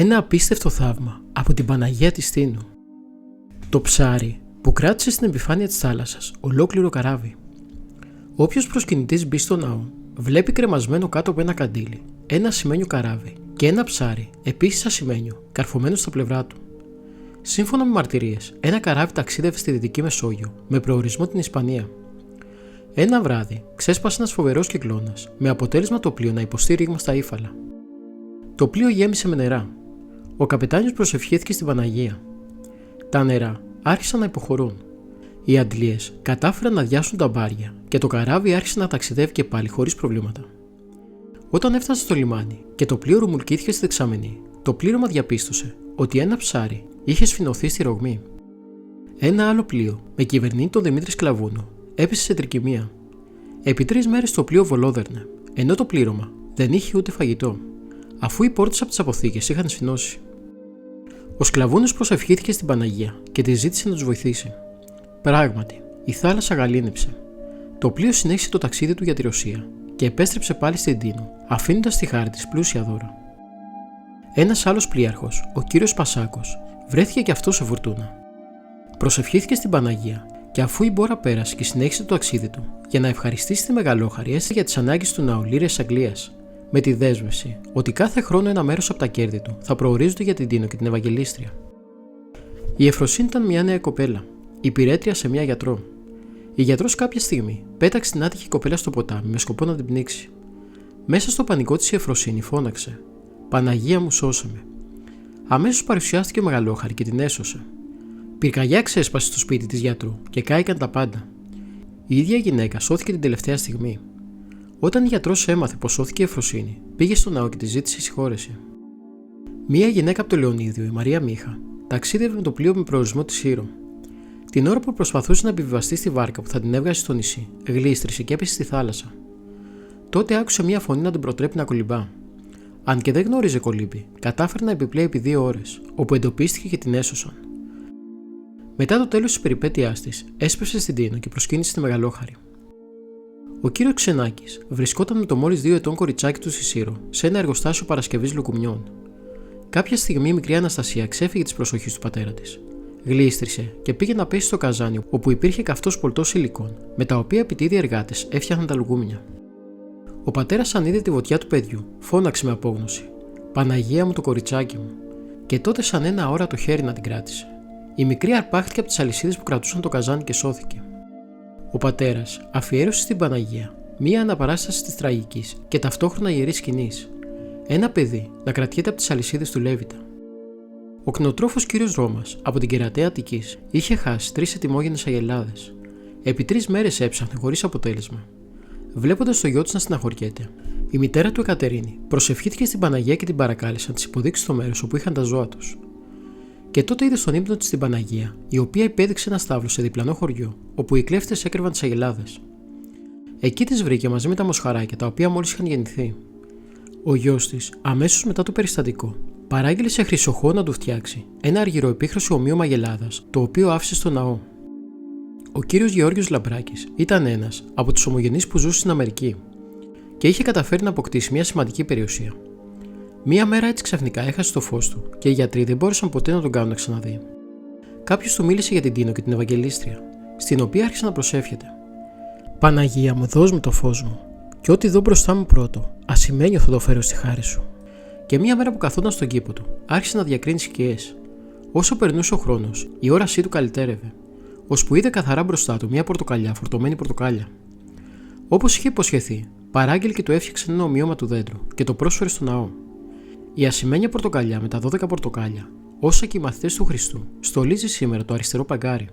Ένα απίστευτο θαύμα από την Παναγία της Τίνου. Το ψάρι που κράτησε στην επιφάνεια της θάλασσας ολόκληρο καράβι. Όποιος προσκυνητής μπει στο ναό βλέπει κρεμασμένο κάτω από ένα καντήλι ένα ασημένιο καράβι και ένα ψάρι, επίσης ασημένιο, καρφωμένο στα πλευρά του. Σύμφωνα με μαρτυρίες, ένα καράβι ταξίδευε στη Δυτική Μεσόγειο με προορισμό την Ισπανία. Ένα βράδυ ξέσπασε ένας φοβερός κυκλώνας, με αποτέλεσμα το πλοίο να υποστεί ρήγμα στα ύφαλα. Το πλοίο γέμισε με νερά. Ο καπετάνιος προσευχήθηκε στην Παναγία. Τα νερά άρχισαν να υποχωρούν. Οι αντλίες κατάφεραν να αδειάσουν τα μπάρια και το καράβι άρχισε να ταξιδεύει και πάλι χωρίς προβλήματα. Όταν έφτασε στο λιμάνι και το πλοίο ρουμουλκήθηκε στη δεξαμενή, το πλήρωμα διαπίστωσε ότι ένα ψάρι είχε σφινωθεί στη ρογμή. Ένα άλλο πλοίο, με κυβερνήτη τον Δημήτρη Σκλαβούνο, έπεσε σε τρικυμία. Επί 3 μέρες το πλοίο βολόδερνε, ενώ το πλήρωμα δεν είχε ούτε φαγητό, αφού οι πόρτες από τις αποθήκες είχαν σφινώσει. Ο Σκλαβούνος προσευχήθηκε στην Παναγία και τη ζήτησε να τους βοηθήσει. Πράγματι, η θάλασσα γαλήνεψε. Το πλοίο συνέχισε το ταξίδι του για τη Ρωσία και επέστρεψε πάλι στην Τίνο, αφήνοντας στη χάρη της πλούσια δώρα. Ένας άλλος πλοίαρχος, ο κύριος Πασάκος, βρέθηκε και αυτός σε φουρτούνα. Προσευχήθηκε στην Παναγία και αφού η μπόρα πέρασε και συνέχισε το ταξίδι του, για να ευχαριστήσει τη Μεγαλόχαρη έστειλε για τις ανάγκες του ναού λίρες Αγγλίας, με τη δέσμευση ότι κάθε χρόνο ένα μέρος από τα κέρδη του θα προορίζονται για την Τίνο και την Ευαγγελίστρια. Η Εφροσύνη ήταν μια νέα κοπέλα, υπηρέτρια σε μια γιατρό. Η γιατρός κάποια στιγμή πέταξε την άτυχη κοπέλα στο ποτάμι με σκοπό να την πνίξει. Μέσα στο πανικό της η Εφροσύνη φώναξε: «Παναγία μου, σώσε με». Αμέσως παρουσιάστηκε ο Μεγαλόχαρη και την έσωσε. Πυρκαγιά ξέσπασε στο σπίτι της γιατρού και κάηκαν τα πάντα. Η ίδια γυναίκα σώθηκε την τελευταία στιγμή. Όταν η γιατρός έμαθε πως σώθηκε η Εφροσύνη, πήγε στο ναό και τη ζήτησε συγχώρεση. Μία γυναίκα από το Λεωνίδιο, η Μαρία Μίχα, ταξίδευε με το πλοίο με προορισμό τη Σύρο. Την ώρα που προσπαθούσε να επιβιβαστεί στη βάρκα που θα την έβγαζε στο νησί, γλίστρισε και έπεσε στη θάλασσα. Τότε άκουσε μία φωνή να την προτρέπει να κολυμπά. Αν και δεν γνώριζε κολύμπη, κατάφερε να επιπλέει επί 2 ώρες, όπου εντοπίστηκε και την έσωσαν. Μετά το τέλος της περιπέτειάς της, έσπευσε στην Τίνο και προσκύνησε στη Μεγαλόχαρη. Ο κύριος Ξενάκης βρισκόταν με το μόλις 2 ετών κοριτσάκι του στη Σύρο, σε ένα εργοστάσιο παρασκευής λουκουμιών. Κάποια στιγμή η μικρή Αναστασία ξέφυγε της προσοχής του πατέρα της. Γλίστρισε και πήγε να πέσει στο καζάνι, όπου υπήρχε καυτός πολτός υλικών, με τα οποία επιτίδιοι εργάτες έφτιαχναν τα λουκούμια. Ο πατέρας, αν είδε τη βοτιά του παιδιού, φώναξε με απόγνωση: «Παναγία μου, το κοριτσάκι μου», και τότε σαν ένα αόρατο χέρι να την κράτησε. Η μικρή αρπάχτηκε από τις αλυσίδες που κρατούσαν το καζάνι και σώθηκε. Ο πατέρας αφιέρωσε στην Παναγία μία αναπαράσταση της τραγικής και ταυτόχρονα ιερής σκηνής. Ένα παιδί να κρατιέται από τις αλυσίδες του Λέβητα. Ο κτηνοτρόφος κύριος Ρώμας από την Κερατέα Αττικής είχε χάσει 3 ετοιμόγενες αγελάδες. Επί 3 μέρες έψαχνε χωρίς αποτέλεσμα. Βλέποντας το γιο της να στεναχωριέται, η μητέρα του Εκατερίνη προσευχήθηκε στην Παναγία και την παρακάλεσε να της υποδείξει το μέρος όπου είχαν τα ζώα τους. Και τότε είδε στον ύπνο της την Παναγία, η οποία υπέδειξε ένα στάβλο σε διπλανό χωριό, όπου οι κλέφτες έκρυβαν τις αγελάδες. Εκεί τις βρήκε μαζί με τα μοσχαράκια, τα οποία μόλις είχαν γεννηθεί. Ο γιος της, αμέσως μετά το περιστατικό, παράγγειλε σε χρυσοχώο να του φτιάξει ένα αργυροεπίχρωσο ομοίωμα αγελάδας, το οποίο άφησε στο ναό. Ο κύριος Γεώργιος Λαμπράκης ήταν ένας από τους ομογενείς που ζούσε στην Αμερική και είχε καταφέρει να αποκτήσει μια σημαντική περιουσία. Μία μέρα έτσι ξαφνικά έχασε το φως του και οι γιατροί δεν μπόρεσαν ποτέ να τον κάνουν να ξαναδεί. Κάποιος του μίλησε για την Τίνο και την Ευαγγελίστρια, στην οποία άρχισε να προσεύχεται: «Παναγία μου, δώσ' μου το φως μου, και ό,τι δω μπροστά μου πρώτο, ασημένιο θα το φέρω στη χάρη σου». Και μία μέρα που καθόταν στον κήπο του, άρχισε να διακρίνει σκιές. Όσο περνούσε ο χρόνος, η όρασή του καλυτέρευε, ώσπου είδε καθαρά μπροστά του μία πορτοκαλιά φορτωμένη πορτοκάλια. Όπως είχε υποσχεθεί, παράγγειλε και του έφτιαξε ένα ομοίωμα του δέντρου και το πρόσφερε στο ναό. Η ασημένια πορτοκαλιά με τα 12 πορτοκάλια, όσα και οι μαθητές του Χριστού, στολίζει σήμερα το αριστερό παγκάρι.